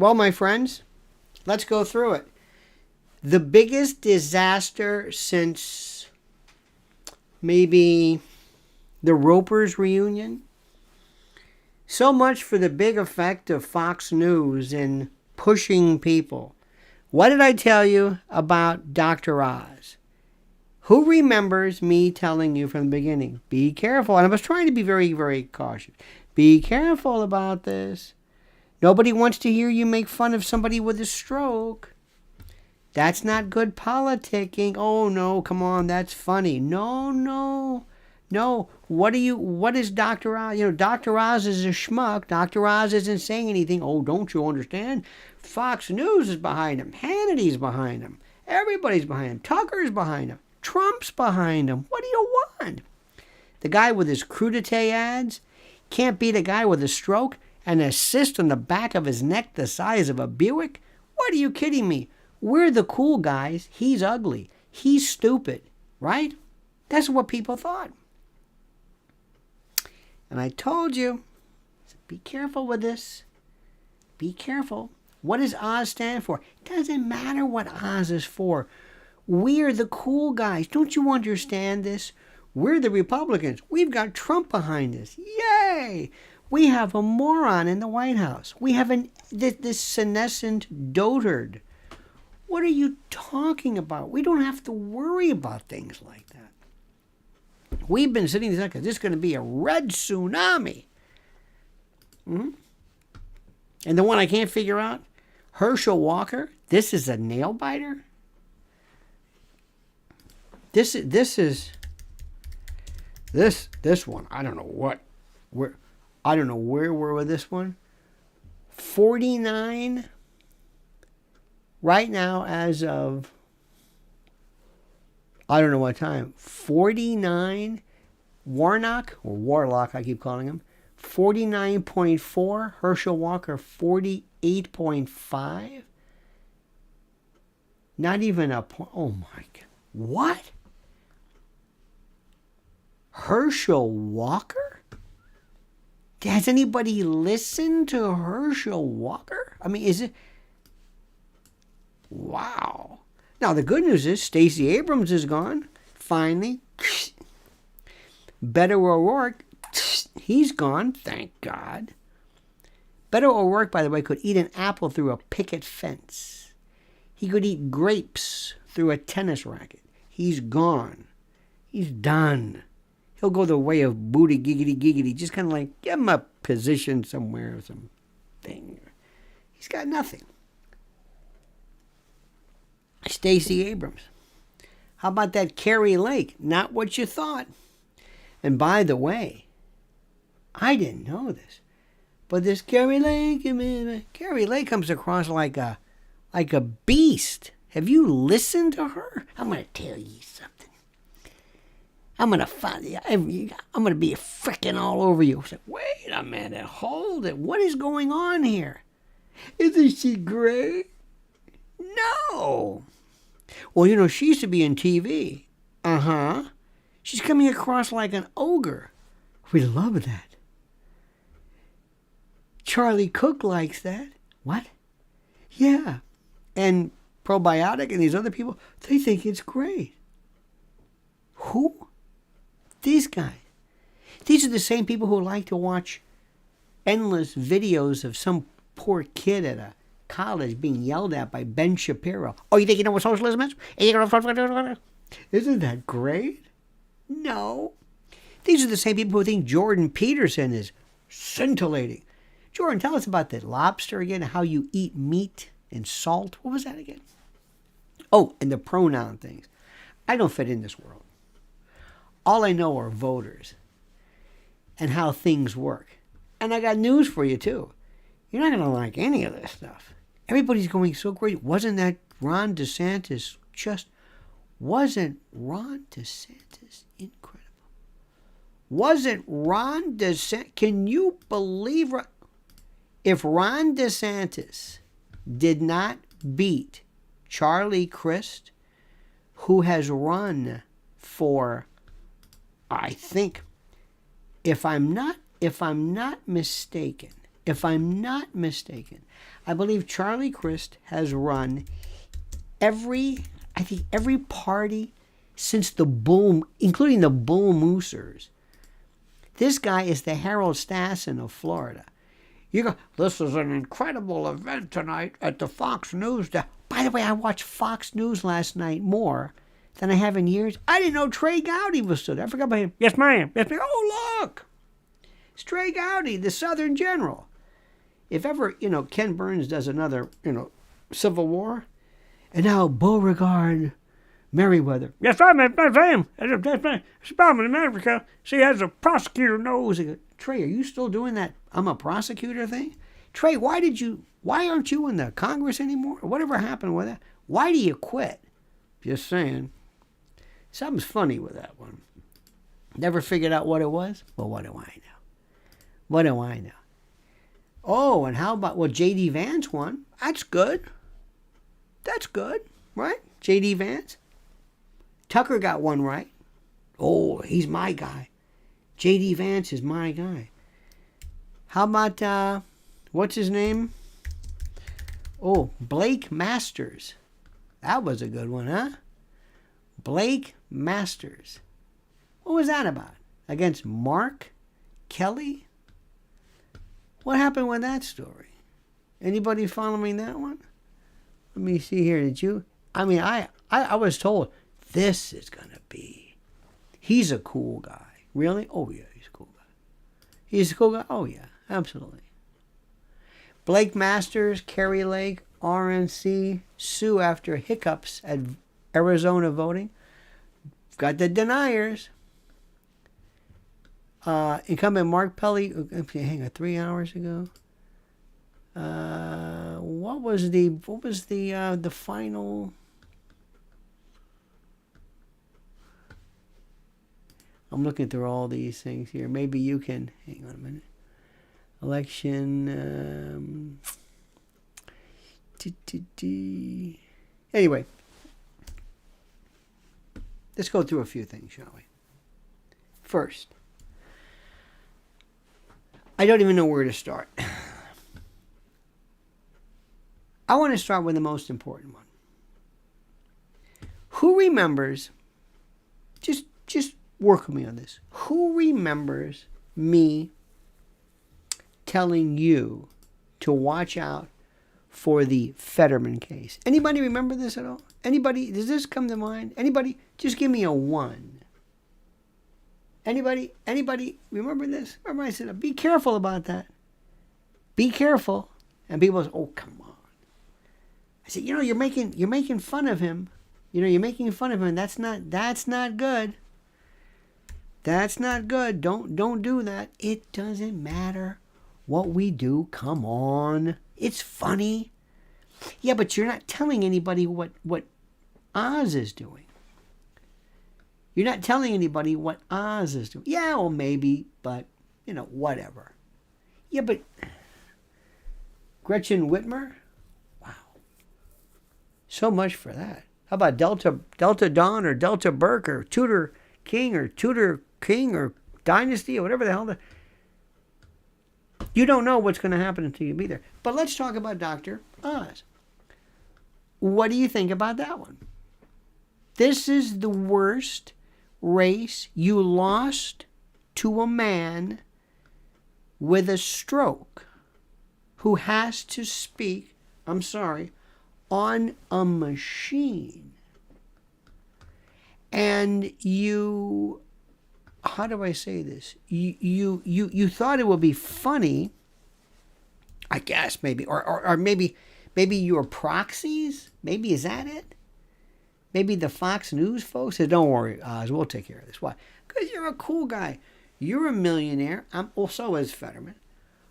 Well, my friends, let's go through it. The biggest disaster since maybe the Ropers reunion. So much for the big effect of Fox News in pushing people. What did I tell you about Dr. Oz? Who remembers me telling you from the beginning, be careful? And I was trying to be very, very cautious. Be careful about this. Nobody wants to hear you make fun of somebody with a stroke. That's not good politicking. Oh, no, come on, that's funny. No. What is Dr. Oz? Dr. Oz is a schmuck. Dr. Oz isn't saying anything. Oh, don't you understand? Fox News is behind him. Hannity's behind him. Everybody's behind him. Tucker's behind him. Trump's behind him. What do you want? The guy with his crudité ads can't beat a guy with a stroke and a cyst on the back of his neck the size of a Buick? What are you kidding me? We're the cool guys. He's ugly. He's stupid. Right? That's what people thought. And I told you, be careful with this. Be careful. What does Oz stand for? It doesn't matter what Oz is for. We're the cool guys. Don't you understand this? We're the Republicans. We've got Trump behind us. Yay! We have a moron in the White House. We have this senescent dotard. What are you talking about? We don't have to worry about things like that. We've been sitting there because this is going to be a red tsunami. And the one I can't figure out, Herschel Walker, this is a nail biter? This one, I don't know where we're with this one. 49 right now as of, I don't know what time, 49 Warlock, I keep calling him, 49.4, Herschel Walker 48.5. Not even a point. Oh my God. What? Herschel Walker? Has anybody listened to Herschel Walker? I mean, is it? Wow. Now, the good news is Stacey Abrams is gone. Finally. Beto O'Rourke, he's gone. Thank God. Beto O'Rourke, by the way, could eat an apple through a picket fence. He could eat grapes through a tennis racket. He's gone. He's done. He'll go the way of booty giggity giggity. Just kind of like, give him a position somewhere or something. He's got nothing. Stacey Abrams. How about that Carrie Lake? Not what you thought. And by the way, I didn't know this, but this Carrie Lake comes across like a beast. Have you listened to her? I'm going to tell you something. I'm going to be frickin' all over you. I said, wait a minute, hold it. What is going on here? Isn't she great? No. Well, she used to be in TV. Uh-huh. She's coming across like an ogre. We love that. Charlie Cook likes that. What? Yeah. And Probiotic and these other people, they think it's great. Who? These guys. These are the same people who like to watch endless videos of some poor kid at a college being yelled at by Ben Shapiro. Oh, you think you know what socialism is? Isn't that great? No. These are the same people who think Jordan Peterson is scintillating. Jordan, tell us about the lobster again, how you eat meat and salt. What was that again? Oh, and the pronoun things. I don't fit in this world. All I know are voters and how things work. And I got news for you, too. You're not going to like any of this stuff. Everybody's going so great. Wasn't that Ron DeSantis wasn't Ron DeSantis incredible? Wasn't Ron DeSantis, can you believe, if Ron DeSantis did not beat Charlie Crist, who has run for, I think, if I'm not mistaken, if I'm not mistaken. I believe Charlie Crist has run every party since the Bull, including the Bull Moosers. This guy is the Harold Stassen of Florida. You go, this is an incredible event tonight at the Fox News. By the way, I watched Fox News last night more than I have in years. I didn't know Trey Gowdy was still there. I forgot about him. Yes, ma'am. Yes, ma'am. Oh, look. It's Trey Gowdy, the Southern General. If ever, Ken Burns does another, Civil War, and now Beauregard Merriweather. Yes, I am. It's a problem in America. See, as a prosecutor knows. Trey, are you still doing that I'm a prosecutor thing? Trey, why aren't you in the Congress anymore? Whatever happened with that? Why do you quit? Just saying. Something's funny with that one. Never figured out what it was? Well, what do I know? What do I know? Oh, and how about, J.D. Vance won. That's good. That's good, right? J.D. Vance. Tucker got one right. Oh, he's my guy. J.D. Vance is my guy. How about, what's his name? Oh, Blake Masters. That was a good one, huh? Blake Masters. What was that about? Against Mark Kelly? What happened with that story? Anybody following that one? Let me see here. Did you? I mean, I was told this is going to be. He's a cool guy. Really? Oh, yeah, he's a cool guy. He's a cool guy? Oh, yeah, absolutely. Blake Masters, Kerry Lake, RNC, sue after hiccups at Arizona voting. Got the deniers. Incumbent Mark Kelly, hang on, 3 hours ago. What was the final? I'm looking through all these things here. Maybe you can hang on a minute. Election. Anyway, let's go through a few things, shall we? First, I don't even know where to start. I want to start with the most important one. Who remembers, just work with me on this. Who remembers me telling you to watch out for the Fetterman case? Anybody remember this at all? Anybody, does this come to mind? Anybody, just give me a 1. Anybody remember this? Remember I said, be careful about that. Be careful. And people say, oh, come on. I said, you're making fun of him. You're making fun of him. That's not good. That's not good. Don't do that. It doesn't matter what we do. Come on. It's funny. Yeah, but you're not telling anybody what Oz is doing. You're not telling anybody what Oz is doing. Yeah, well, maybe, but, whatever. Yeah, but Gretchen Whitmer? Wow. So much for that. How about Delta Dawn or Delta Burke or Tudor King or Dynasty or whatever the hell. You don't know what's going to happen until you be there. But let's talk about Dr. Oz. What do you think about that one? This is the worst race. You lost to a man with a stroke who has to speak, I'm sorry, on a machine. And you, how do I say this? You thought it would be funny, I guess, maybe, or maybe your proxies, maybe, is that it? Maybe the Fox News folks said, don't worry, Oz, we'll take care of this. Why? Because you're a cool guy. You're a millionaire. So is Fetterman.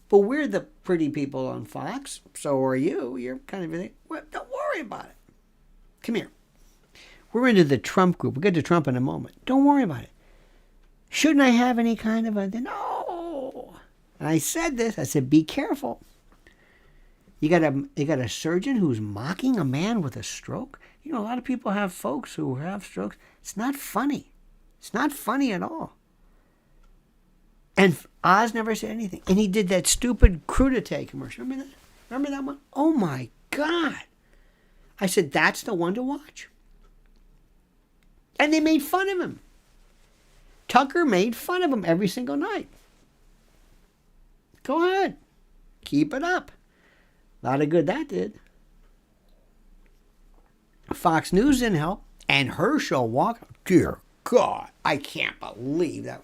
But we're the pretty people on Fox. So are you. You're kind of, well, don't worry about it. Come here. We're into the Trump group. We'll get to Trump in a moment. Don't worry about it. Shouldn't I have any kind of a... No. And I said this. I said, be careful. You got a surgeon who's mocking a man with a stroke. A lot of people have folks who have strokes. It's not funny. It's not funny at all. And Oz never said anything. And he did that stupid crudité commercial. Remember that? Remember that one? Oh my God. I said, that's the one to watch. And they made fun of him. Tucker made fun of him every single night. Go ahead. Keep it up. A lot of good that did. Fox News didn't help. And Herschel Walker. Dear God. I can't believe that.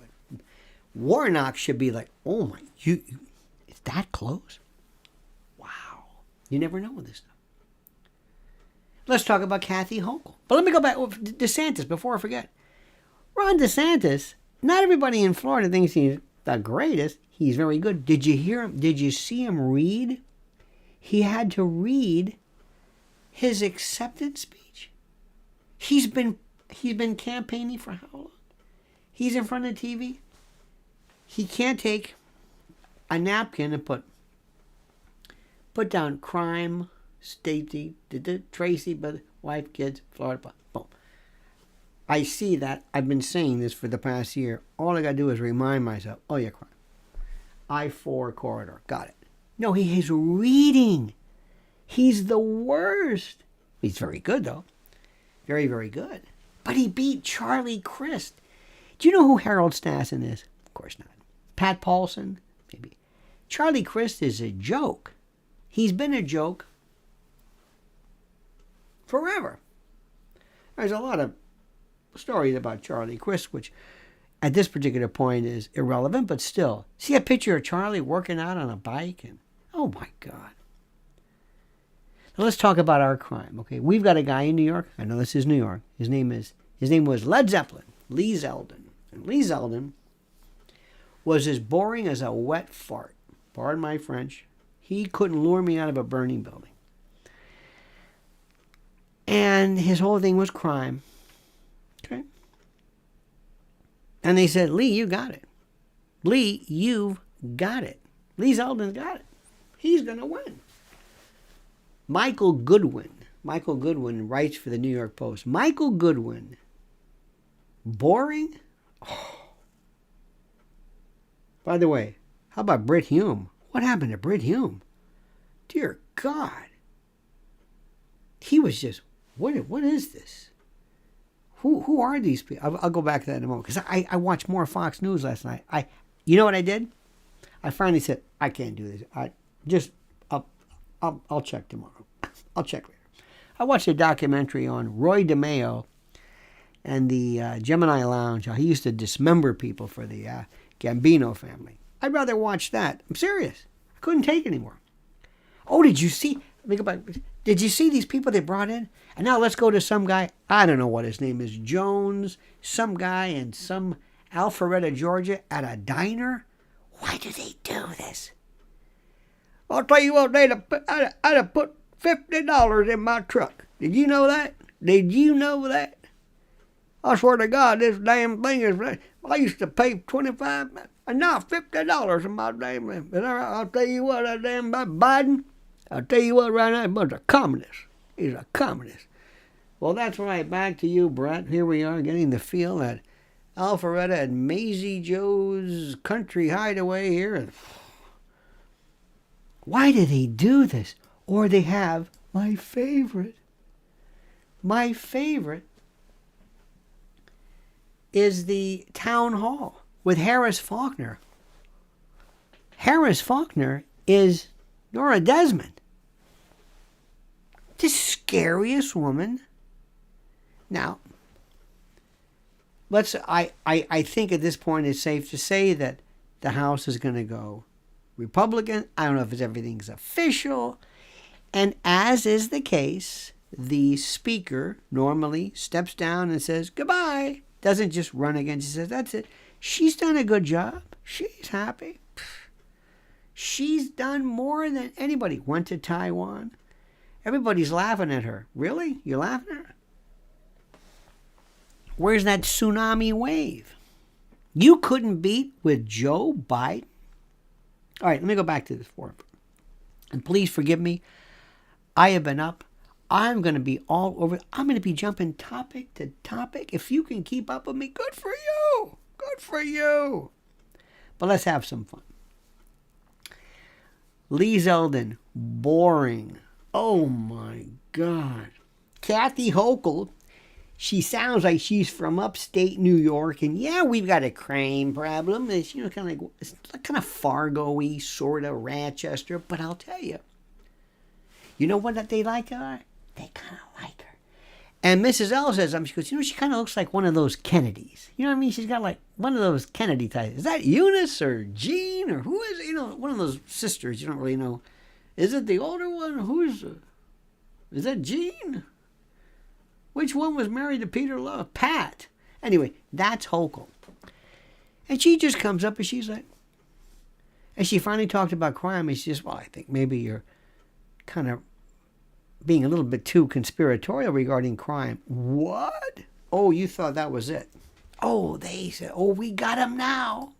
Warnock should be like, oh my, you it's that close? Wow. You never know with this stuff. Let's talk about Kathy Hochul. But let me go back. DeSantis, before I forget. Ron DeSantis, not everybody in Florida thinks he's the greatest. He's very good. Did you hear him? Did you see him read? He had to read his acceptance speech. He's been campaigning for how long? He's in front of the TV. He can't take a napkin and put down crime, Stacy, Tracy, but wife, kids, Florida, boom. I see that. I've been saying this for the past year. All I got to do is remind myself, oh yeah, crime. I-4 corridor, got it. No, he's reading. He's the worst. He's very good, though. Very, very good. But he beat Charlie Crist. Do you know who Harold Stassen is? Of course not. Pat Paulson? Maybe. Charlie Crist is a joke. He's been a joke forever. There's a lot of stories about Charlie Crist, which at this particular point is irrelevant, but still. See a picture of Charlie working out on a bike? And oh my God. Now let's talk about our crime, okay? We've got a guy in New York. I know this is New York. His name was Led Zeppelin, Lee Zeldin. And Lee Zeldin was as boring as a wet fart. Pardon my French. He couldn't lure me out of a burning building. And his whole thing was crime. Okay? And they said, Lee, you got it. Lee, you've got it. Lee Zeldin's got it. He's going to win. Michael Goodwin writes for the New York Post. Michael Goodwin, boring? Oh. By the way, how about Brit Hume? What happened to Brit Hume? Dear God. He was just, what is this? Who are these people? I'll go back to that in a moment. Because I watched more Fox News last night. You know what I did? I finally said, I can't do this. I'll check tomorrow. I'll check later. I watched a documentary on Roy DeMeo and the Gemini Lounge, how he used to dismember people for the Gambino family. I'd rather watch that. I'm serious. I couldn't take it anymore. Oh, did you see? Let me go back. Did you see these people they brought in? And now let's go to some guy. I don't know what his name is. Jones. Some guy in some Alpharetta, Georgia, at a diner. Why do they do this? I'll tell you what, I'd have put $50 in my truck. Did you know that? Did you know that? I swear to God, this damn thing is... I used to pay $25, and now $50 in my damn... And I'll tell you what, that damn Biden, I'll tell you what right now, he's a communist. He's a communist. Well, that's right. Back to you, Brett. Here we are getting the feel that Alpharetta at Maisie Joe's Country Hideaway here. Why did they do this? Or they have my favorite. My favorite is the town hall with Harris Faulkner. Harris Faulkner is Nora Desmond. The scariest woman. Now, I think at this point it's safe to say that the House is going to go Republican. I don't know if everything's official. And as is the case, the speaker normally steps down and says goodbye. Doesn't just run again. She says, that's it. She's done a good job. She's happy. She's done more than anybody. Went to Taiwan. Everybody's laughing at her. Really? You're laughing at her? Where's that tsunami wave? You couldn't beat with Joe Biden? All right, let me go back to this forum. And please forgive me. I have been up. I'm going to be all over. I'm going to be jumping topic to topic. If you can keep up with me, good for you. Good for you. But let's have some fun. Lee Zeldin, boring. Oh my God. Kathy Hochul, she sounds like she's from upstate New York, and yeah, we've got a crime problem. It's it's kind of Fargo-y, sort of Rochester. But I'll tell you, you know what they like her? They kind of like her. And Mrs. L says, she goes, she kind of looks like one of those Kennedys. You know what I mean? She's got like one of those Kennedy types. Is that Eunice or Jean or who is it? One of those sisters. You don't really know. Is it the older one? Is that Jean? Which one was married to Peter Love? Pat. Anyway, that's Hochul. And she just comes up and she's like, and she finally talked about crime. And she says, well, I think maybe you're kind of being a little bit too conspiratorial regarding crime. What? Oh, you thought that was it. Oh, they said, oh, we got him now.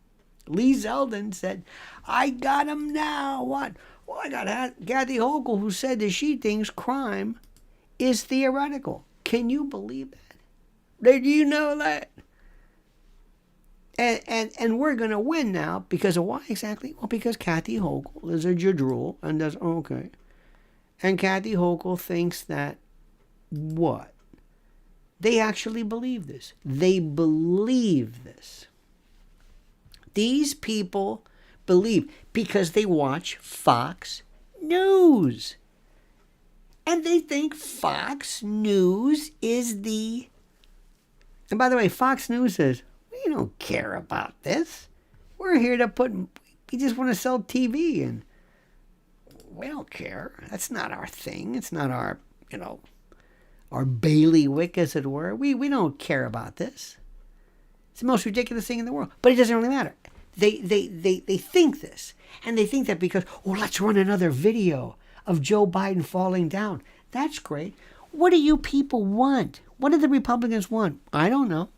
Lee Zeldin said, I got him now. What? Well, I got Kathy Hochul, who said that she thinks crime is theoretical. Can you believe that? Did you know that? And we're going to win now because of why exactly? Well, because Kathy Hochul is a jadrul and does, okay. And Kathy Hochul thinks that what? They actually believe this. They believe this. These people believe because they watch Fox News. And they think Fox News is the... And by the way, Fox News says, we don't care about this. We're here to we just want to sell TV and we don't care. That's not our thing. It's not our, our bailiwick, as it were. We don't care about this. It's the most ridiculous thing in the world. But it doesn't really matter. They think this. And they think that because, let's run another video of Joe Biden falling down. That's great. What do you people want? What do the Republicans want? I don't know.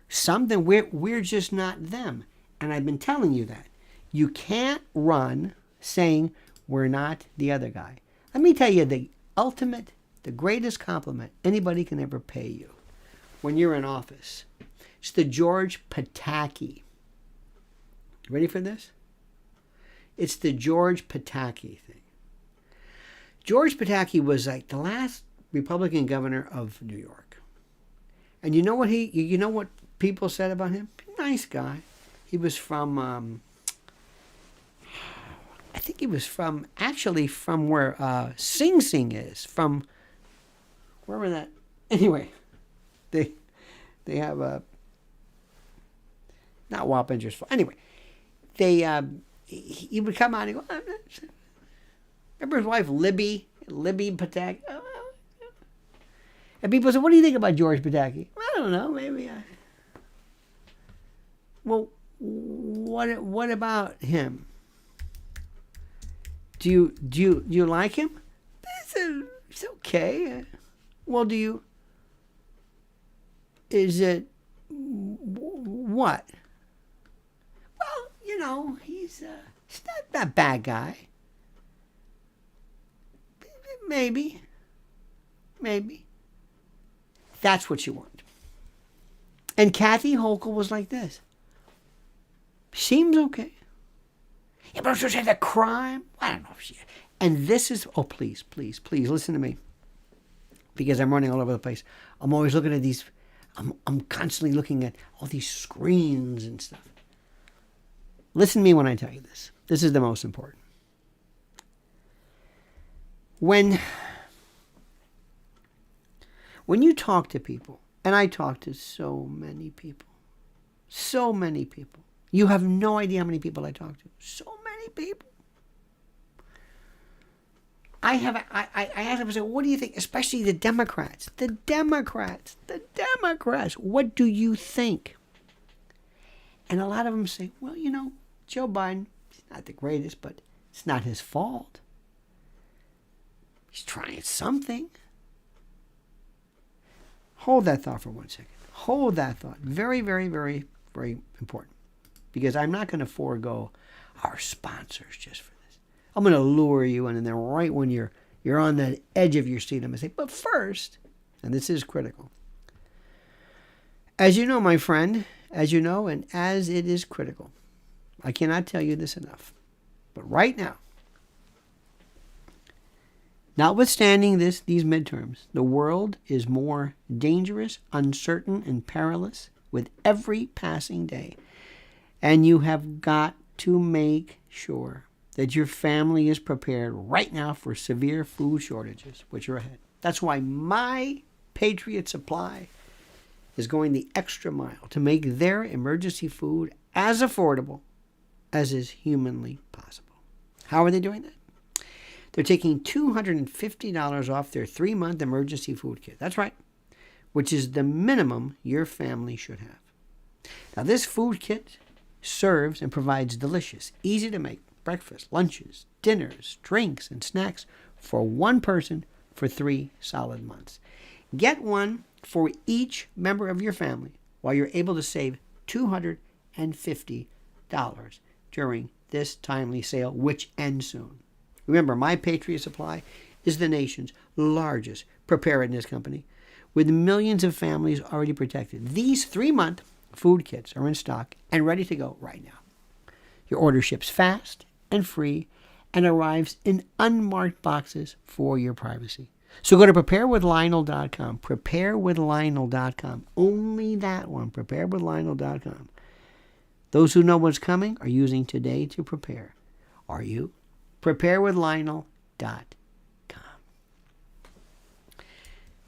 Something, we're just not them. And I've been telling you that. You can't run saying we're not the other guy. Let me tell you the greatest compliment anybody can ever pay you when you're in office. It's the George Pataki. Ready for this? It's the George Pataki thing. George Pataki was like the last Republican governor of New York. And you know what people said about him? Nice guy. He was from I think he was from where Sing Sing is, from wherever that. Anyway, they have a not Wappingers. Anyway, he would come out and go. Remember his wife Libby Pataki? And people said, "What do you think about George Pataki?" I don't know. Maybe I. Well, what about him? Do you like him? It's okay. Well, is it what? Well, he's not that bad guy. Maybe. That's what you want. And Kathy Hochul was like this. Seems okay. Yeah, but she said the crime. I don't know if she. And this is. Oh, please, listen to me. Because I'm running all over the place. I'm always looking at these. I'm constantly looking at all these screens and stuff. Listen to me when I tell you this. This is the most important. When you talk to people, and I talk to so many people, you have no idea how many people I talk to. So many people. I ask them, I say, what do you think? Especially the Democrats. The Democrats. What do you think? And a lot of them say, well, Joe Biden, he's not the greatest, but it's not his fault. He's trying something. Hold that thought for 1 second. Hold that thought. Very, very, very, very important. Because I'm not going to forego our sponsors just for this. I'm going to lure you in, and then right when you're on the edge of your seat, I'm going to say, but first, and this is critical. As you know, my friend, and as it is critical, I cannot tell you this enough. But right now, notwithstanding these midterms, the world is more dangerous, uncertain, and perilous with every passing day. And you have got to make sure that your family is prepared right now for severe food shortages, which are ahead. That's why my Patriot Supply is going the extra mile to make their emergency food as affordable as is humanly possible. How are they doing that? They're taking $250 off their 3-month emergency food kit. That's right, which is the minimum your family should have. Now, this food kit serves and provides delicious, easy to make breakfast, lunches, dinners, drinks, and snacks for one person for 3 solid months. Get one for each member of your family while you're able to save $250 during this timely sale, which ends soon. Remember, My Patriot Supply is the nation's largest preparedness company with millions of families already protected. These 3-month food kits are in stock and ready to go right now. Your order ships fast and free and arrives in unmarked boxes for your privacy. So go to preparewithlionel.com. Preparewithlionel.com. Only that one. Preparewithlionel.com. Those who know what's coming are using today to prepare. Are you? Preparewithlionel.com.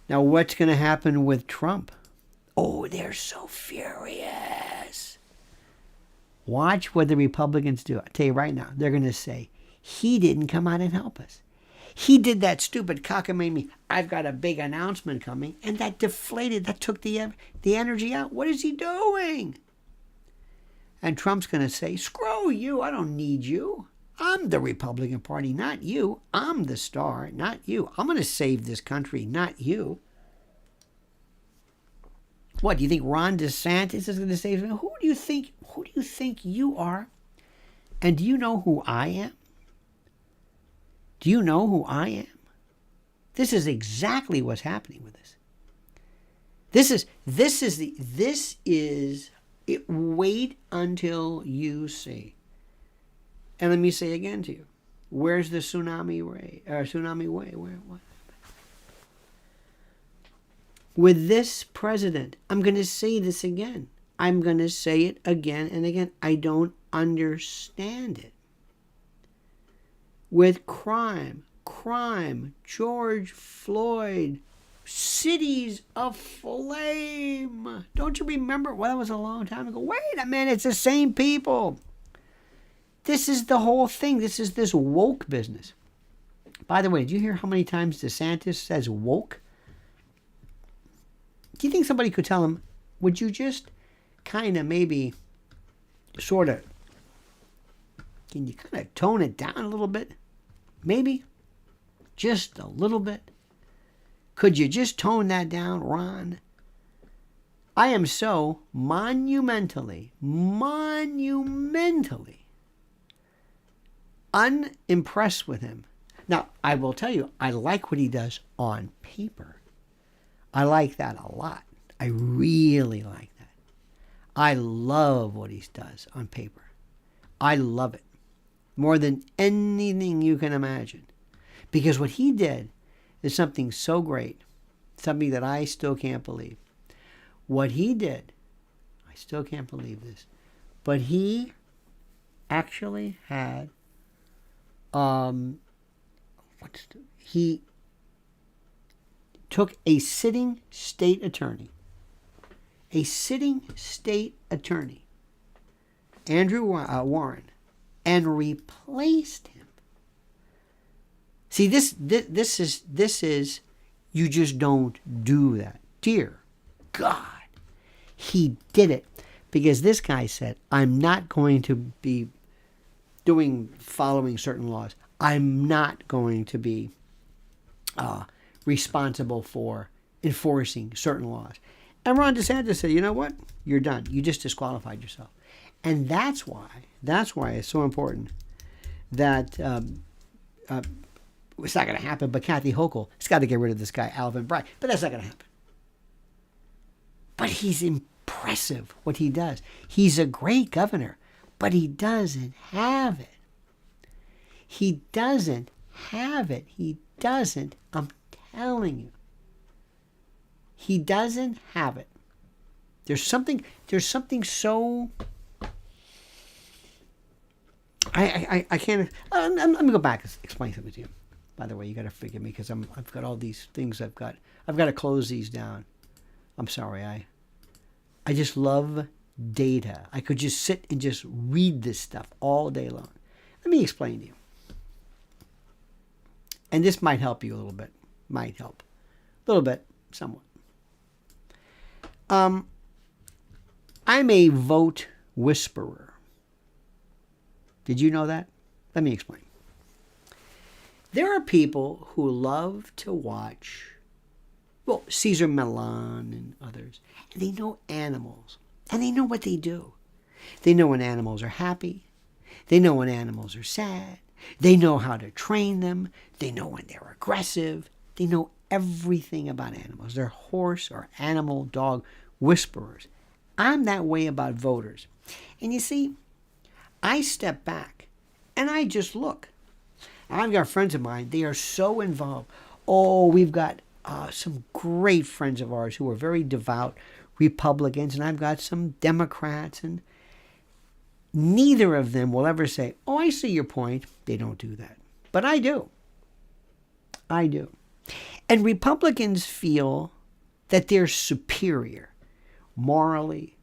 Now, what's going to happen with Trump? Oh, they're so furious. Watch what the Republicans do. I'll tell you right now, they're going to say, he didn't come out and help us. He did that stupid cockamamie, I've got a big announcement coming, and that deflated, that took the energy out. What is he doing? And Trump's going to say, screw you, I don't need you. I'm the Republican Party, not you. I'm the star, not you. I'm going to save this country, not you. What, do you think Ron DeSantis is going to save him? Who do you think you are? And do you know who I am? Do you know who I am? This is exactly what's happening with this. Wait until you see. And let me say again to you, where's the tsunami way? What? With this president, I'm going to say this again. I'm going to say it again and again. I don't understand it. With crime, George Floyd, cities aflame. Don't you remember? Well, that was a long time ago. Wait a minute, it's the same people. This is the whole thing. This is this woke business. By the way, did you hear how many times DeSantis says woke? Do you think somebody could tell him, would you just kind of maybe sort of, can you kind of tone it down a little bit? Maybe just a little bit. Could you just tone that down, Ron? I am so monumentally unimpressed with him. Now, I will tell you, I like what he does on paper. I like that a lot. I really like that. I love what he does on paper. I love it. More than anything you can imagine. Because what he did is something so great. Something that I still can't believe. What he did, I still can't believe this. But he actually had, he took a sitting state attorney, Andrew Warren, and replaced him. See, this is, you just don't do that. Dear God, he did it because this guy said, I'm not going to be following certain laws. I'm not going to be responsible for enforcing certain laws. And Ron DeSantis said, you know what? You're done. You just disqualified yourself. And that's why it's so important that it's not going to happen, but Kathy Hochul has got to get rid of this guy, Alvin Bragg. But that's not going to happen. But he's impressive what he does. He's a great governor. But he doesn't have it. He doesn't have it. He doesn't. I'm telling you. He doesn't have it. There's something so... I can't... Let me go back and explain something to you. By the way, you got to forgive me because I've got all these things I've got to close these down. I'm sorry. I just love data. I could just sit and just read this stuff all day long. Let me explain to you. And this might help you a little bit. Might help. A little bit. Somewhat. I'm a vote whisperer. Did you know that? Let me explain. There are people who love to watch, well, Caesar Milan and others, and they know animals, and they know what they do. They know when animals are happy. They know when animals are sad. They know how to train them. They know when they're aggressive. They know everything about animals. They're horse or animal, dog whisperers. I'm that way about voters. And you see, I step back and I just look. I've got friends of mine, they are so involved. Oh, we've got some great friends of ours who are very devout Republicans, and I've got some Democrats, and neither of them will ever say, oh, I see your point. They don't do that. But I do. I do. And Republicans feel that they're superior morally.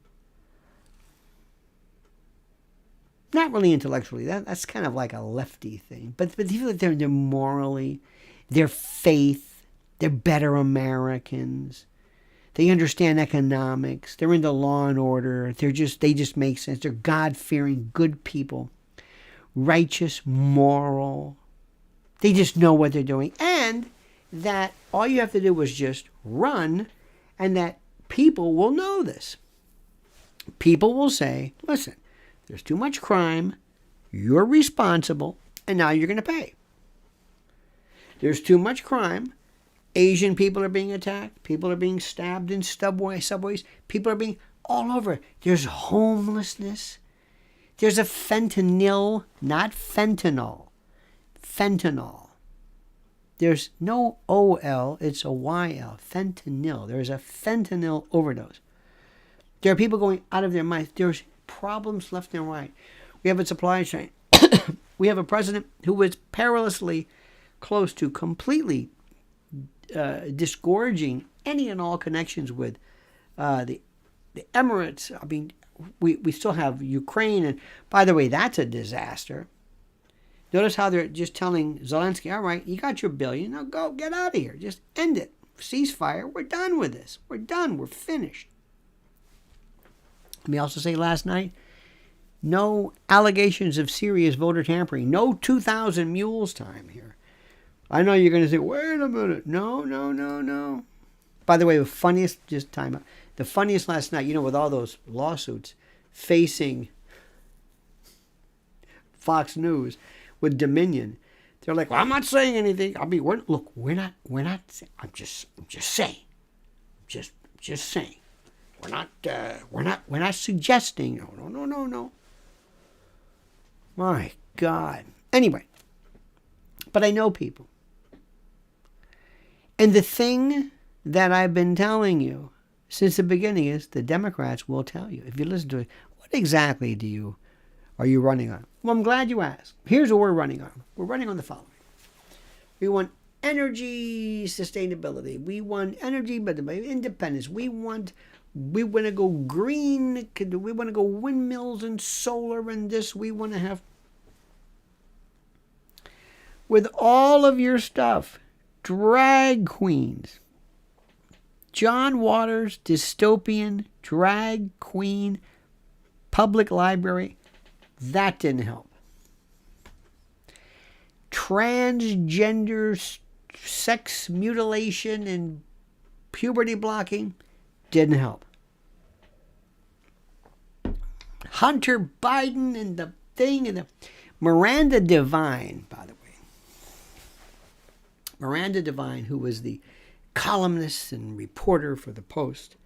Not really intellectually. That's kind of like a lefty thing. But they feel that they're morally, their faith, they're better Americans. They understand economics. They're into law and order. They just make sense. They're God-fearing, good people. Righteous, moral. They just know what they're doing. And that all you have to do is just run, and that people will know this. People will say, listen, there's too much crime. You're responsible, and now you're going to pay. There's too much crime. Asian people are being attacked. People are being stabbed in subways. People are being all over. There's homelessness. There's a fentanyl, not fentanyl. Fentanyl. There's no O-L, it's a Y-L. Fentanyl. There's a fentanyl overdose. There are people going out of their minds. There's problems left and right. We have a supply chain. We have a president who was perilously close to completely disgorging any and all connections with the Emirates. I mean, we still have Ukraine, and by the way, that's a disaster. Notice how they're just telling Zelensky, all right, you got your billion, now go, get out of here. Just end it. Ceasefire. We're done with this. We're done. We're finished. Let me also say last night, no allegations of serious voter tampering. No 2,000 mules time here. I know you're going to say, wait a minute. No. By the way, the funniest, just time out. The funniest last night, with all those lawsuits facing Fox News with Dominion, they're like, well, I'm not saying anything. We're not. I'm just saying. Just saying. We're not suggesting. No. My God. Anyway, but I know people. And the thing that I've been telling you since the beginning is the Democrats will tell you. If you listen to it, what exactly are you running on? Well, I'm glad you asked. Here's what we're running on. We're running on the following. We want energy sustainability. We want energy independence. We want to go green. We want to go windmills and solar and this. We want to have, with all of your stuff, drag queens. John Waters' dystopian drag queen public library. That didn't help. Transgender sex mutilation and puberty blocking didn't help. Hunter Biden and the thing and the Miranda Devine, by the way. Miranda Devine, who was the columnist and reporter for the Post,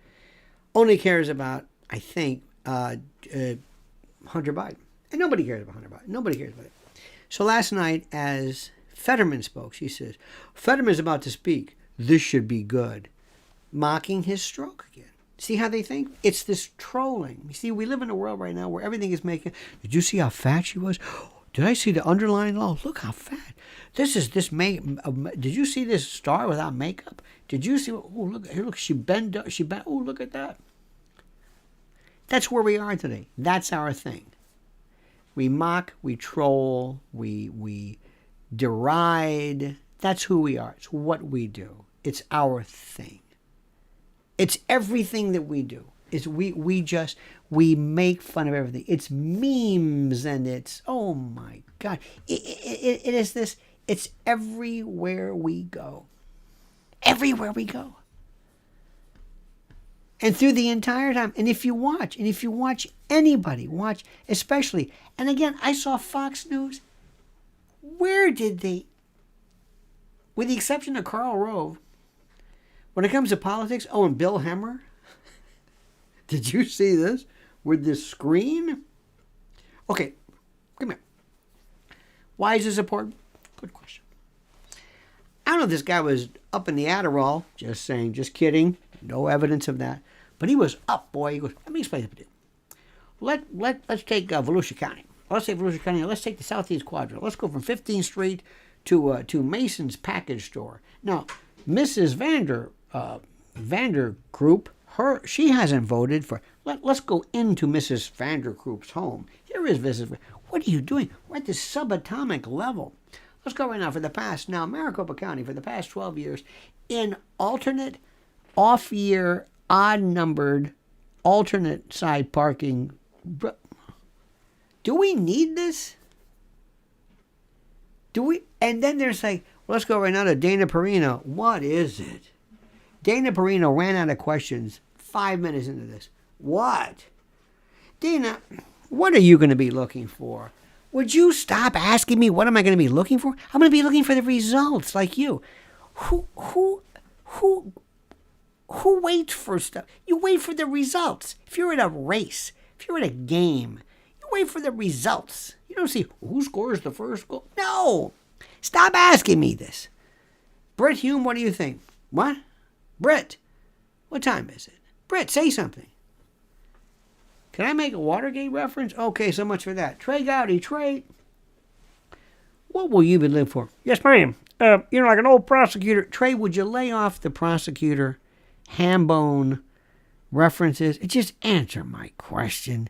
only cares about, I think, Hunter Biden. And nobody cares about Hunter Biden. Nobody cares about it. So last night, as Fetterman spoke, she says, Fetterman's about to speak. This should be good. Mocking his stroke again. See how they think? It's this trolling. You see, we live in a world right now where everything is making... Did you see how fat she was? Did I see the underlying law? Look how fat. Did you see this star without makeup? Did you see... Oh, look, here, look, she bent. Oh, look at that. That's where we are today. That's our thing. We mock, we troll, we deride. That's who we are. It's what we do. It's our thing. It's everything that we do. We make fun of everything. It's memes and it's, oh my God. It is this, it's everywhere we go. Everywhere we go. And through the entire time, and if you watch anybody, especially, and again, I saw Fox News, where did they, with the exception of Karl Rove, when it comes to politics, and Bill Hemmer, did you see this with this screen? Okay, come here. Why is this important? Good question. I don't know if this guy was up in the Adderall, just saying, just kidding. No evidence of that. But he was up, boy. He goes, let me explain it to you. Let's take Volusia County. Let's take Volusia County. Let's take the Southeast Quadrant. Let's go from 15th Street to Mason's package store. Now, Mrs. Vandergroup, she hasn't voted for... Let's go into Mrs. Vandergroup's home. Here is Mrs. What are you doing? We're at this subatomic level. Let's go right now. Maricopa County, for the past 12 years, in alternate, off-year, odd-numbered, alternate side parking. Do we need this? Do we? And then there's like, let's go right now to Dana Perino. What is it? Dana Perino ran out of questions 5 minutes into this. What? Dana, what are you going to be looking for? Would you stop asking me what am I going to be looking for? I'm going to be looking for the results like you. Who waits for stuff? You wait for the results. If you're in a race, if you're in a game, you wait for the results. You don't see who scores the first goal. No. Stop asking me this. Britt Hume, what do you think? What? Britt, what time is it? Britt, say something. Can I make a Watergate reference? Okay, so much for that. Trey Gowdy, Trey, what will you be living for? Yes, ma'am. Like an old prosecutor. Trey, would you lay off the prosecutor ham-bone references? Just answer my question.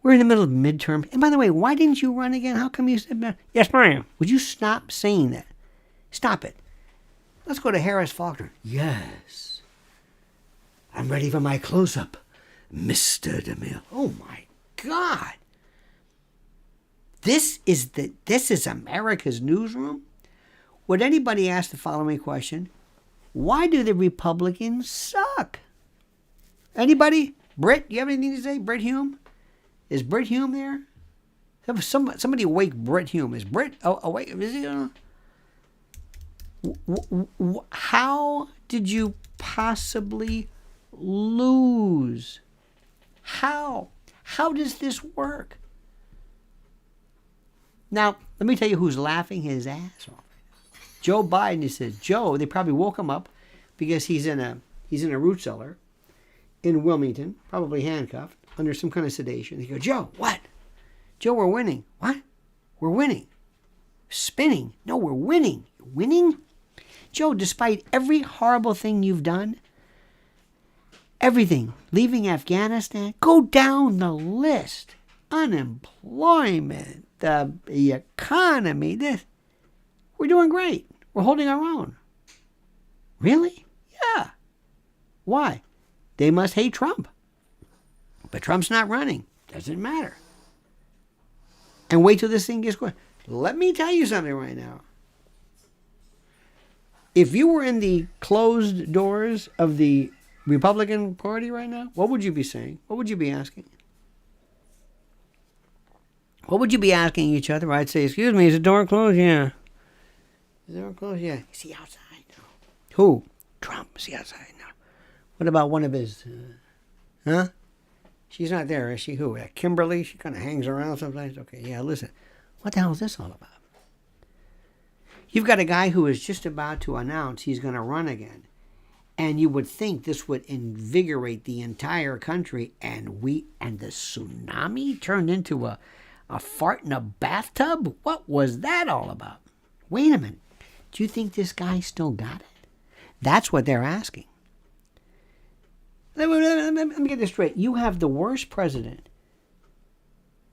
We're in the middle of midterm. And by the way, why didn't you run again? How come you said, yes, ma'am. Would you stop saying that? Stop it. Let's go to Harris Faulkner. Yes. I'm ready for my close-up, Mr. DeMille. Oh, my God. This is America's newsroom? Would anybody ask the following question? Why do the Republicans suck? Anybody? Britt, do you have anything to say? Britt Hume? Is Britt Hume there? Somebody wake Britt Hume. Is Britt awake? Is he? How did you possibly lose? How? How does this work? Now, let me tell you who's laughing his ass off. Joe Biden, he says, Joe, they probably woke him up because he's in a root cellar in Wilmington, probably handcuffed, under some kind of sedation. They go, Joe, what? Joe, we're winning. What? We're winning. Spinning. No, we're winning. You're winning? Joe, despite every horrible thing you've done, everything, leaving Afghanistan, go down the list. Unemployment, the economy, this. We're doing great. We're holding our own. Really? Yeah. Why? They must hate Trump. But Trump's not running. Doesn't matter. And wait till this thing gets going. Let me tell you something right now. If you were in the closed doors of the Republican Party right now, what would you be saying? What would you be asking? What would you be asking each other? I'd say, excuse me, is the door closed? Yeah. Is the door closed? Yeah. Is he outside? No. Who? Trump. Is he outside? No. What about one of his... huh? She's not there, is she? Who? Kimberly? She kind of hangs around sometimes. Okay, yeah, listen. What the hell is this all about? You've got a guy who is just about to announce he's going to run again. And you would think this would invigorate the entire country, and the tsunami turned into a fart in a bathtub? What was that all about? Wait a minute. Do you think this guy still got it? That's what they're asking. Let me get this straight. You have the worst president.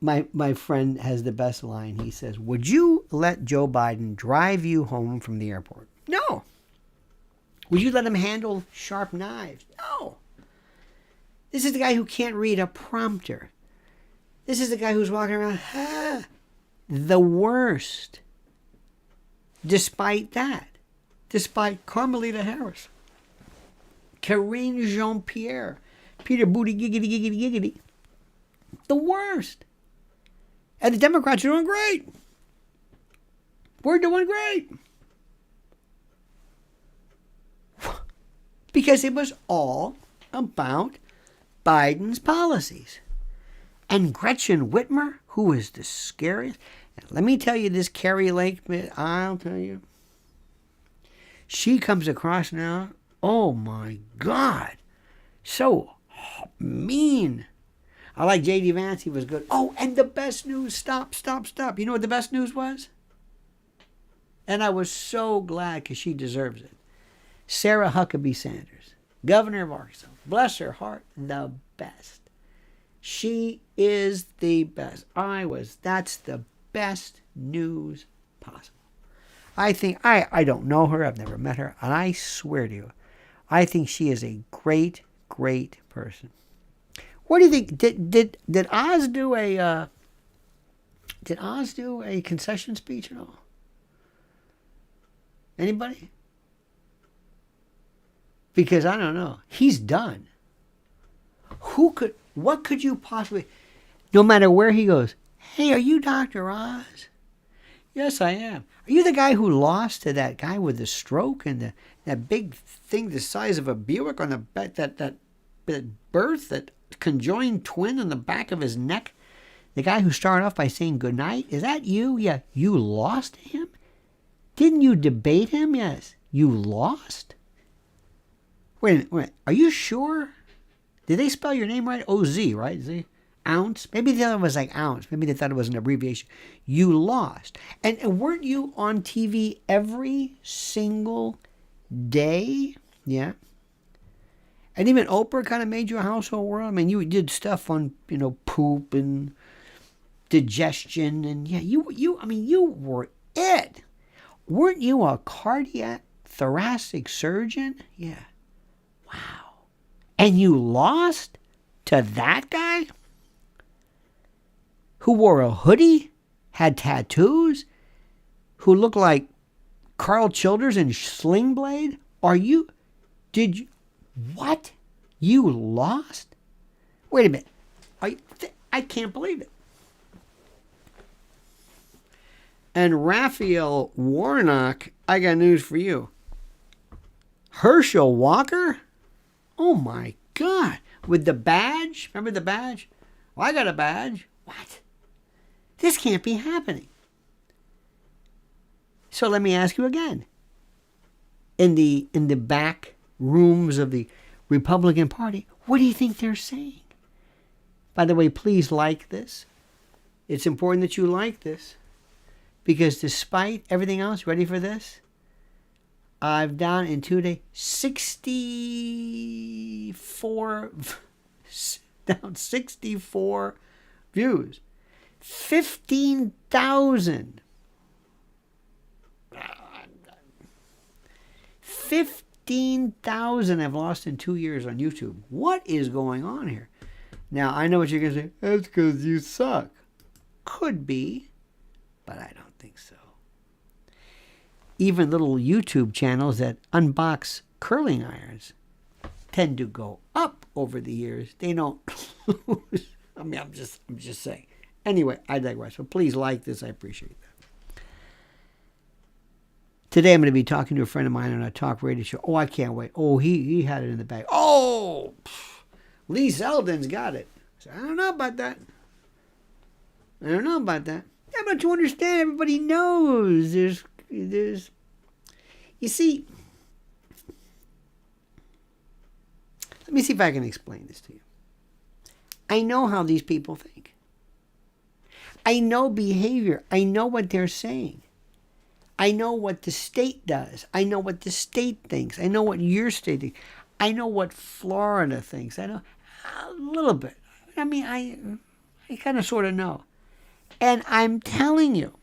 My friend has the best line. He says, would you let Joe Biden drive you home from the airport? No. Would you let him handle sharp knives? No. This is the guy who can't read a prompter. This is the guy who's walking around, the worst. Despite that, despite Carmelita Harris, Karine Jean-Pierre, Peter Booty Giggity Giggity Giggity, the worst. And the Democrats are doing great. We're doing great. Because it was all about Biden's policies. And Gretchen Whitmer, who is the scariest. And let me tell you this Carrie Lake, I'll tell you. She comes across now, oh my God, so mean. I like J.D. Vance, he was good. Oh, and the best news, stop. You know what the best news was? And I was so glad because she deserves it. Sarah Huckabee Sanders, governor of Arkansas, bless her heart, the best. She is the best. That's the best news possible. I think, I don't know her, I've never met her, and I swear to you, I think she is a great, great person. What do you think? Did Oz do a concession speech at all? Anybody? Because I don't know. He's done. What could you possibly, no matter where he goes, hey, are you Dr. Oz? Yes, I am. Are you the guy who lost to that guy with the stroke and that big thing the size of a Buick on the back, that birth, that conjoined twin on the back of his neck? The guy who started off by saying goodnight? Is that you? Yeah, you lost to him? Didn't you debate him? Yes. You lost? Wait. Are you sure? Did they spell your name right? O-Z, right? Z? Ounce? Maybe the other was like ounce. Maybe they thought it was an abbreviation. You lost. And weren't you on TV every single day? Yeah. And even Oprah kind of made you a household word. I mean, you did stuff on, poop and digestion. And yeah, you were it. Weren't you a cardiac thoracic surgeon? Yeah. Wow. And you lost to that guy who wore a hoodie, had tattoos, who looked like Carl Childers in Sling Blade? What? You lost? Wait a minute. I can't believe it. And Raphael Warnock, I got news for you. Herschel Walker? Oh my God. With the badge? Remember the badge? Well, I got a badge. What? This can't be happening. So let me ask you again. In the back rooms of the Republican Party, what do you think they're saying? By the way, please like this. It's important that you like this. Because despite everything else, ready for this? I've down in 2 days 64 views. 15,000. 15,000 I've lost in 2 years on YouTube. What is going on here? Now, I know what you're going to say. That's because you suck. Could be, but I don't think so. Even little YouTube channels that unbox curling irons tend to go up over the years. They don't lose. I mean, I'm just saying. Anyway, I digress. So please like this. I appreciate that. Today I'm going to be talking to a friend of mine on a talk radio show. I can't wait. He had it in the bag. Lee Zeldin's got it. So I don't know about that. I don't know about that. Yeah, but you understand, everybody knows. There's, you see, let me see if I can explain this to you. I know how these people think. I know behavior. I know what they're saying. I know what the state does. I know what the state thinks. I know what your state thinks. I know what Florida thinks. I know a little bit. I mean, I kind of sort of know. And I'm telling you,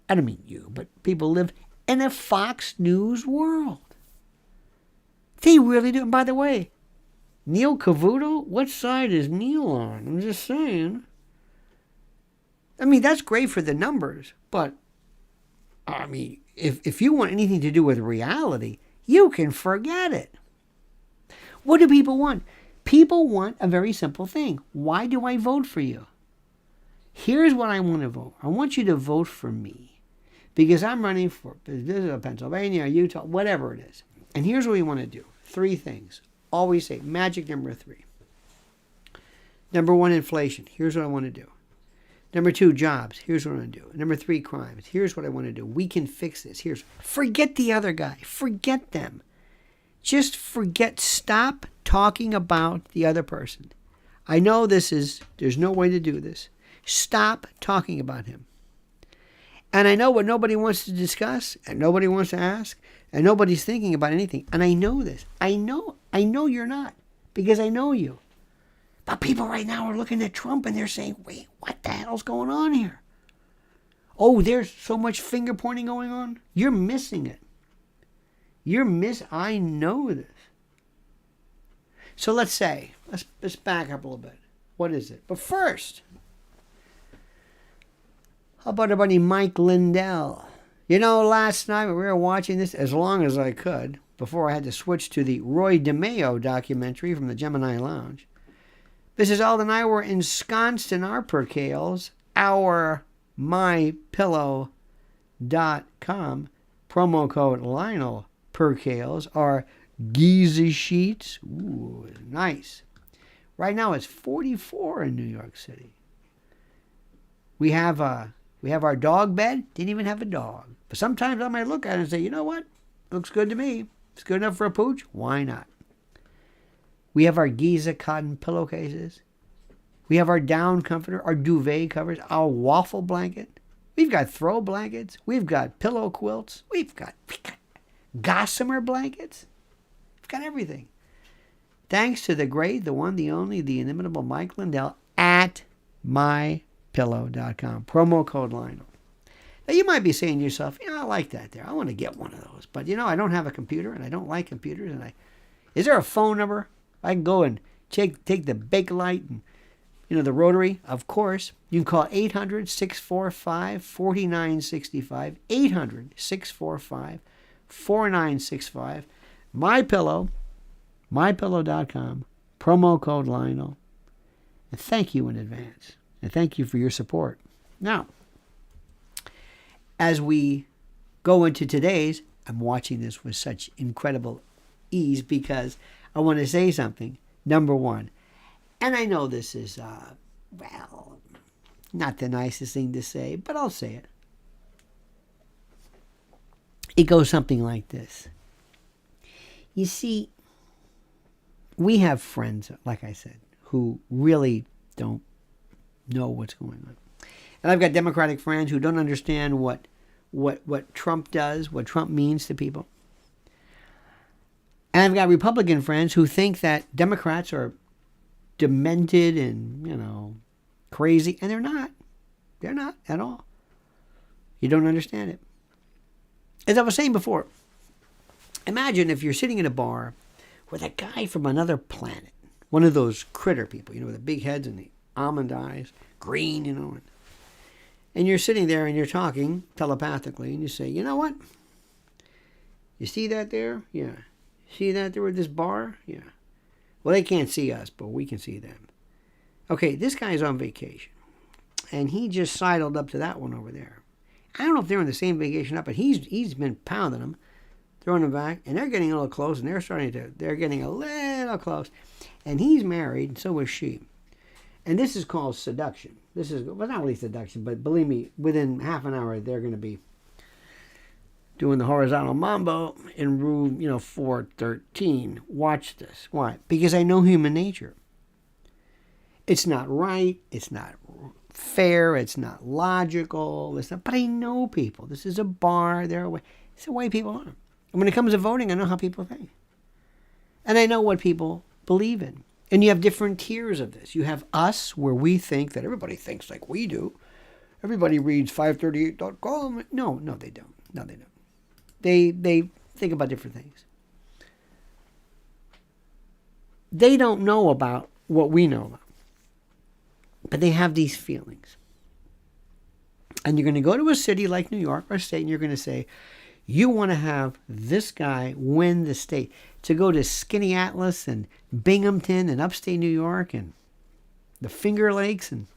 I don't mean you, but people live in a Fox News world. They really do. And by the way, Neil Cavuto, what side is Neil on? I'm just saying. I mean, that's great for the numbers, but, I mean, if you want anything to do with reality, you can forget it. What do people want? People want a very simple thing. Why do I vote for you? Here's what I want to vote. I want you to vote for me because I'm running for Pennsylvania, Utah, whatever it is. And here's what we want to do. 3 things. Always say magic number 3. Number 1, inflation. Here's what I want to do. Number 2, jobs. Here's what I want to do. Number 3, crimes. Here's what I want to do. We can fix this. Forget the other guy. Forget them. Just forget. Stop talking about the other person. I know there's no way to do this. Stop talking about him. And I know what nobody wants to discuss, and nobody wants to ask, and nobody's thinking about anything. And I know this. I know you're not, because I know you. But people right now are looking at Trump and they're saying, wait, what the hell's going on here? Oh, there's so much finger pointing going on. You're missing it. I know this. So let's back up a little bit. What is it? But first, how about our buddy Mike Lindell? You know, last night when we were watching this, as long as I could, before I had to switch to the Roy DeMeo documentary from the Gemini Lounge, Mrs. Alden and I were ensconced in our percales, our mypillow.com, promo code Lionel percales, our Giza sheets. Ooh, nice. Right now it's 44 in New York City. We have our dog bed. Didn't even have a dog. But sometimes I might look at it and say, you know what? Looks good to me. It's good enough for a pooch. Why not? We have our Giza cotton pillowcases. We have our down comforter, our duvet covers, our waffle blanket. We've got throw blankets. We've got pillow quilts. We've got gossamer blankets. We've got everything. Thanks to the great, the one, the only, the inimitable Mike Lindell at mypillow.com. Promo code Lionel. Now, you might be saying to yourself, I like that there. I want to get one of those. But, I don't have a computer, and I don't like computers. Is there a phone number? I can go and take the Bakelite and, the rotary. Of course. You can call 800-645-4965. 800-645-4965. MyPillow. MyPillow.com. Promo code Lionel. And thank you in advance. And thank you for your support. Now, as we go into today's, I'm watching this with such incredible ease because I want to say something. Number 1, and I know this is, not the nicest thing to say, but I'll say it. It goes something like this. You see, we have friends, like I said, who really don't know what's going on. And I've got Democratic friends who don't understand what Trump does, what Trump means to people. And I've got Republican friends who think that Democrats are demented and, crazy. And they're not. They're not at all. You don't understand it. As I was saying before, imagine if you're sitting in a bar with a guy from another planet. One of those critter people, with the big heads and the almond eyes, green, And you're sitting there and you're talking telepathically and you say, you know what? You see that there? Yeah. See that there at this bar? Yeah. Well, they can't see us, but we can see them. Okay, this guy's on vacation. And he just sidled up to that one over there. I don't know if they're on the same vacation up, but he's been pounding them, throwing them back, and they're getting a little close, and they're getting a little close. And he's married, and so is she. And this is called seduction. This is, well, not really seduction, but believe me, within half an hour, they're going to be doing the horizontal mambo in room, 413. Watch this. Why? Because I know human nature. It's not right. It's not fair. It's not logical. But I know people. This is a bar. It's the way people are. And when it comes to voting, I know how people think. And I know what people believe in. And you have different tiers of this. You have us, where we think that everybody thinks like we do. Everybody reads 538.com. No, they don't. No, they don't. They think about different things. They don't know about what we know about. But they have these feelings. And you're going to go to a city like New York or a state, and you're going to say, you want to have this guy win the state. To go to Skinny Atlas and Binghamton and upstate New York and the Finger Lakes. And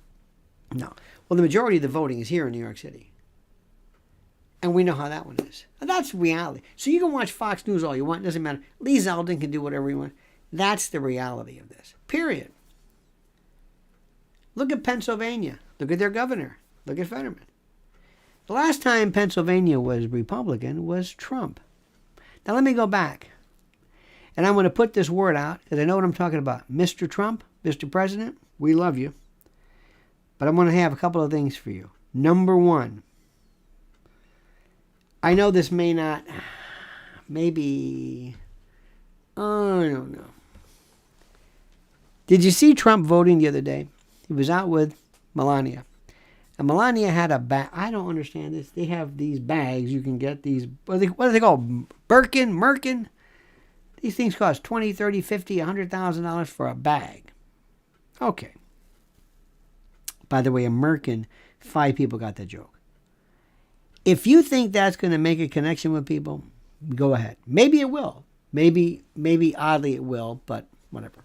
no. Well, the majority of the voting is here in New York City. And we know how that one is. And that's reality. So you can watch Fox News all you want. It doesn't matter. Lee Zeldin can do whatever he wants. That's the reality of this. Period. Look at Pennsylvania. Look at their governor. Look at Fetterman. The last time Pennsylvania was Republican was Trump. Now let me go back. And I'm going to put this word out because I know what I'm talking about. Mr. Trump, Mr. President, we love you. But I'm going to have a couple of things for you. Number one, I know this may not, maybe, I don't know. Did you see Trump voting the other day? He was out with Melania. And Melania had a bag. I don't understand this. They have these bags. You can get these, what are they called? Merkin? These things cost $20, $30, $50, $100,000 for a bag. Okay. By the way, a Merkin, 5 people got that joke. If you think that's going to make a connection with people, go ahead. Maybe it will. Maybe oddly it will, but whatever.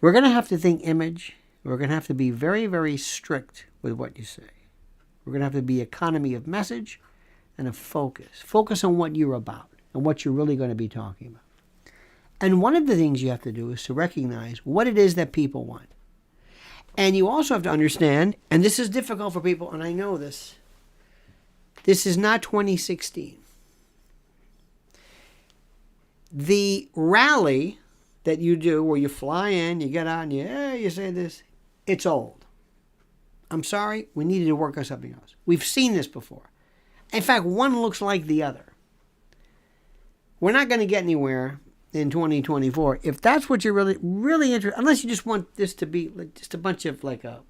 We're going to have to think image. We're going to have to be very, very strict with what you say. We're going to have to be economy of message and a focus. Focus on what you're about and what you're really going to be talking about. And one of the things you have to do is to recognize what it is that people want. And you also have to understand, and this is difficult for people, and I know this, this is not 2016. The rally that you do where you fly in, you get out and you say this, it's old. I'm sorry, we needed to work on something else. We've seen this before. In fact, one looks like the other. We're not going to get anywhere in 2024 if that's what you're really, really interested. Unless you just want this to be like just a bunch of like a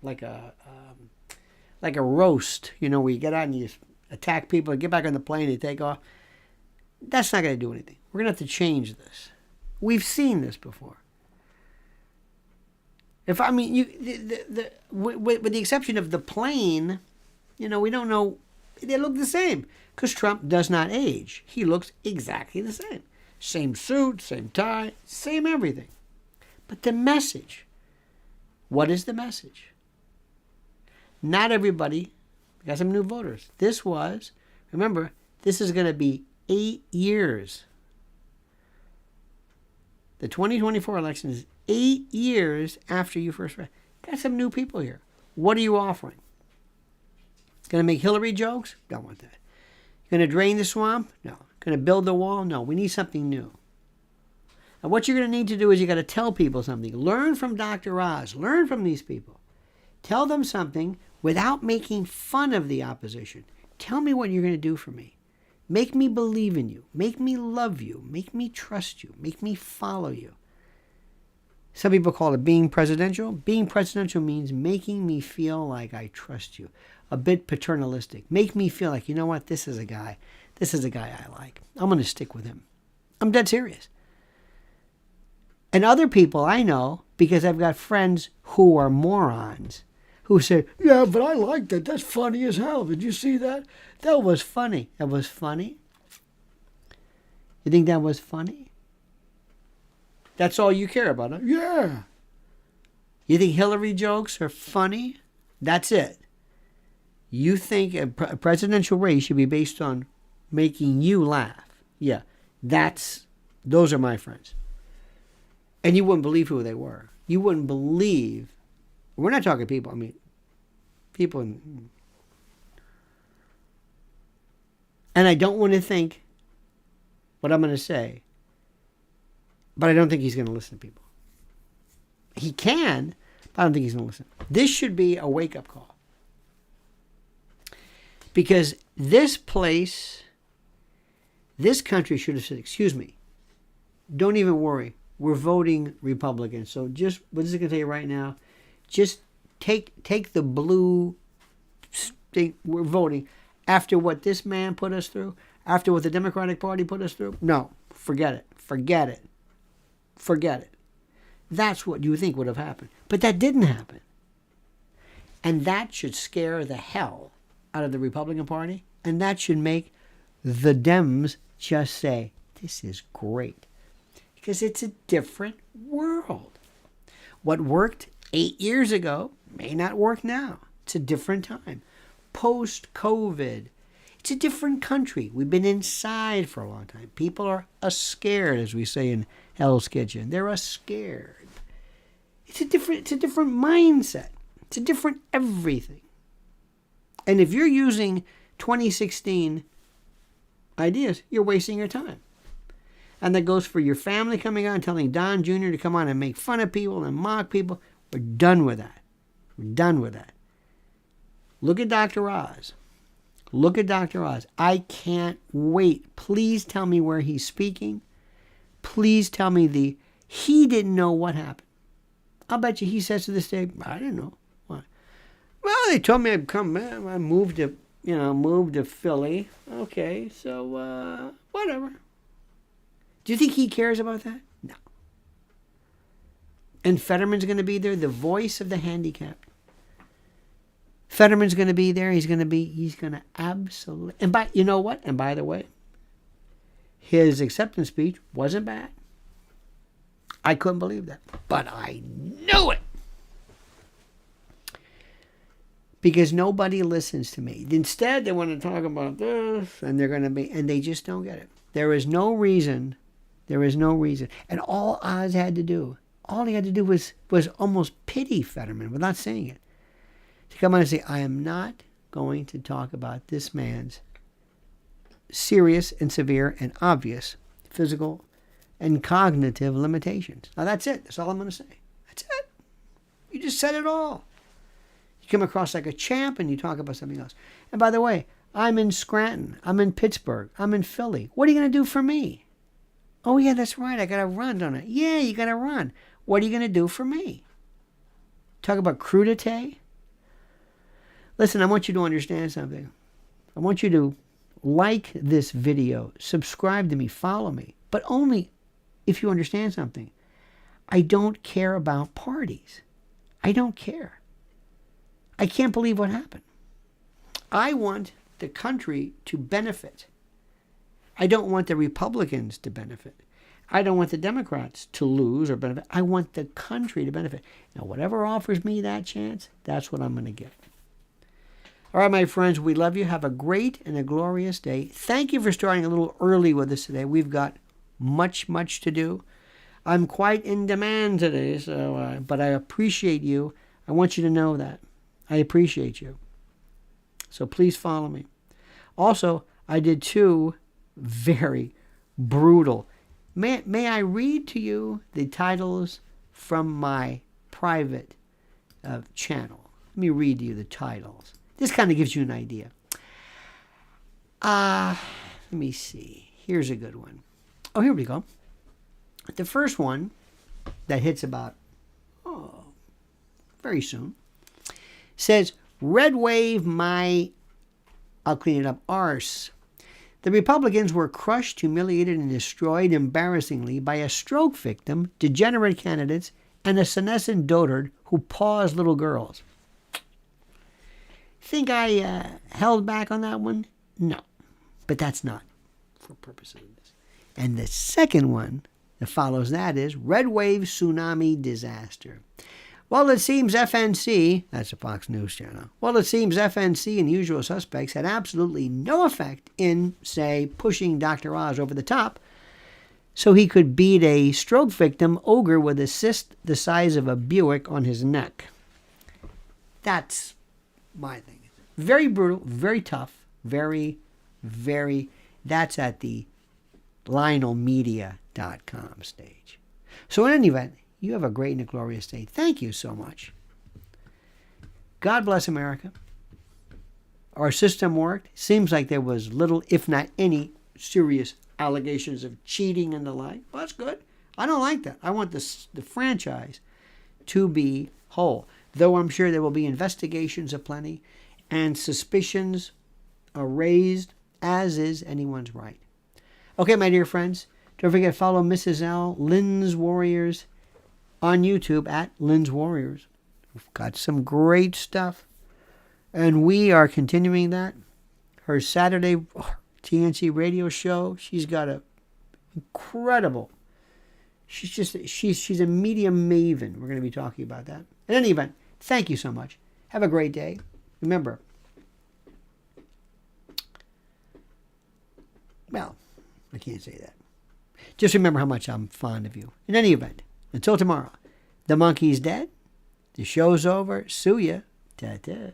roast, where you get out and you attack people, get back on the plane, and take off. That's not going to do anything. We're going to have to change this. We've seen this before. With the exception of the plane, we don't know. They look the same because Trump does not age. He looks exactly the same. Same suit, same tie, same everything. But the message, what is the message? Not everybody got some new voters. Remember, this is going to be 8 years. The 2024 election is 8 years after you first ran. Got some new people here. What are you offering? Going to make Hillary jokes? Don't want that. Going to drain the swamp? No. Going to build the wall? No. We need something new. And what you're going to need to do is you got to tell people something. Learn from Dr. Oz. Learn from these people. Tell them something without making fun of the opposition. Tell me what you're going to do for me. Make me believe in you. Make me love you. Make me trust you. Make me follow you. Some people call it being presidential. Being presidential means making me feel like I trust you. A bit paternalistic. Make me feel like, you know what, this is a guy I like. I'm going to stick with him. I'm dead serious. And other people I know, because I've got friends who are morons, who say, yeah, but I like that. That's funny as hell. Did you see that? That was funny. That was funny? You think that was funny? That's all you care about, huh? Yeah. You think Hillary jokes are funny? That's it. You think a presidential race should be based on making you laugh. Yeah, those are my friends. And you wouldn't believe who they were. You wouldn't believe. We're not talking people. I mean, people. And I don't want to think what I'm going to say, but I don't think he's going to listen to people. He can, but I don't think he's going to listen. This should be a wake-up call. Because this place, this country should have said, excuse me, don't even worry. We're voting Republican. So just, what is it going to tell you right now? Just take the blue thing. We're voting. After what this man put us through, after what the Democratic Party put us through, no, forget it. Forget it. Forget it. That's what you think would have happened. But that didn't happen. And that should scare the hell out of the Republican Party. And that should make the Dems just say, this is great. Because it's a different world. What worked 8 years ago may not work now. It's a different time. Post-COVID, it's a different country. We've been inside for a long time. People are scared, as we say in Hell's Kitchen. They're scared. It's a different mindset. It's a different everything. And if you're using 2016 ideas, you're wasting your time. And that goes for your family coming on, telling Don Jr. to come on and make fun of people and mock people. We're done with that. We're done with that. Look at Dr. Oz. Look at Dr. Oz. I can't wait. Please tell me where he's speaking. Please tell me he didn't know what happened. I'll bet you he says to this day, I didn't know. What? Well, they told me I'd come, man. I moved to Philly. Okay, so whatever. Do you think he cares about that? No. And Fetterman's going to be there, the voice of the handicapped. Fetterman's going to be there. He's going to absolutely. And you know what? And by the way, his acceptance speech wasn't bad. I couldn't believe that. But I knew it. Because nobody listens to me. Instead, they want to talk about this, and they just don't get it. There is no reason. And all Oz had to do, was almost pity Fetterman without saying it. To come on and say, I am not going to talk about this man's serious and severe and obvious physical and cognitive limitations. Now that's it. That's all I'm going to say. That's it. You just said it all. You come across like a champ and you talk about something else. And by the way, I'm in Scranton. I'm in Pittsburgh. I'm in Philly. What are you going to do for me? Oh, yeah, that's right. I got to run, don't I? Yeah, you got to run. What are you going to do for me? Talk about crudité. Listen, I want you to understand something. I want you to like this video, subscribe to me, follow me, but only if you understand something. I don't care about parties. I don't care. I can't believe what happened. I want the country to benefit. I don't want the Republicans to benefit. I don't want the Democrats to lose or benefit. I want the country to benefit. Now, whatever offers me that chance, that's what I'm going to get. All right, my friends, we love you. Have a great and a glorious day. Thank you for starting a little early with us today. We've got much, much to do. I'm quite in demand today, but I appreciate you. I want you to know that. I appreciate you. So please follow me. Also, I did 2 very brutal. May I read to you the titles from my private channel? Let me read to you the titles. This kind of gives you an idea. Let me see. Here's a good one. Oh, here we go. The first one that hits about very soon says, Red wave my, I'll clean it up, arse. The Republicans were crushed, humiliated, and destroyed embarrassingly by a stroke victim, degenerate candidates, and a senescent dotard who paws little girls. Think I held back on that one? No. But that's not for purposes of this. And the second one that follows that is Red Wave Tsunami Disaster. Well, it seems FNC, that's a Fox News channel, it seems FNC and usual suspects had absolutely no effect in, say, pushing Dr. Oz over the top. so he could beat a stroke victim ogre with a cyst the size of a Buick on his neck. That's my thing. Very brutal, very tough, very, that's at the LionelMedia.com stage. So in any event, you have a great and a glorious day. Thank you so much. God bless America. Our system worked. Seems like there was little, if not any, serious allegations of cheating and the like. Well, that's good. I don't like that. I want the franchise to be whole. Though I'm sure there will be investigations aplenty and suspicions are raised, as is anyone's right. Okay, my dear friends, don't forget to follow Mrs. L, Lynn's Warriors, on YouTube at Lynn's Warriors. We've got some great stuff. And we are continuing that. Her Saturday TNC radio show, she's got a incredible, she's a media maven. We're going to be talking about that. In any event, thank you so much. Have a great day. Remember, well, I can't say that. Just remember how much I'm fond of you. In any event, until tomorrow, the monkey's dead. The show's over. Sue ya. Ta-ta.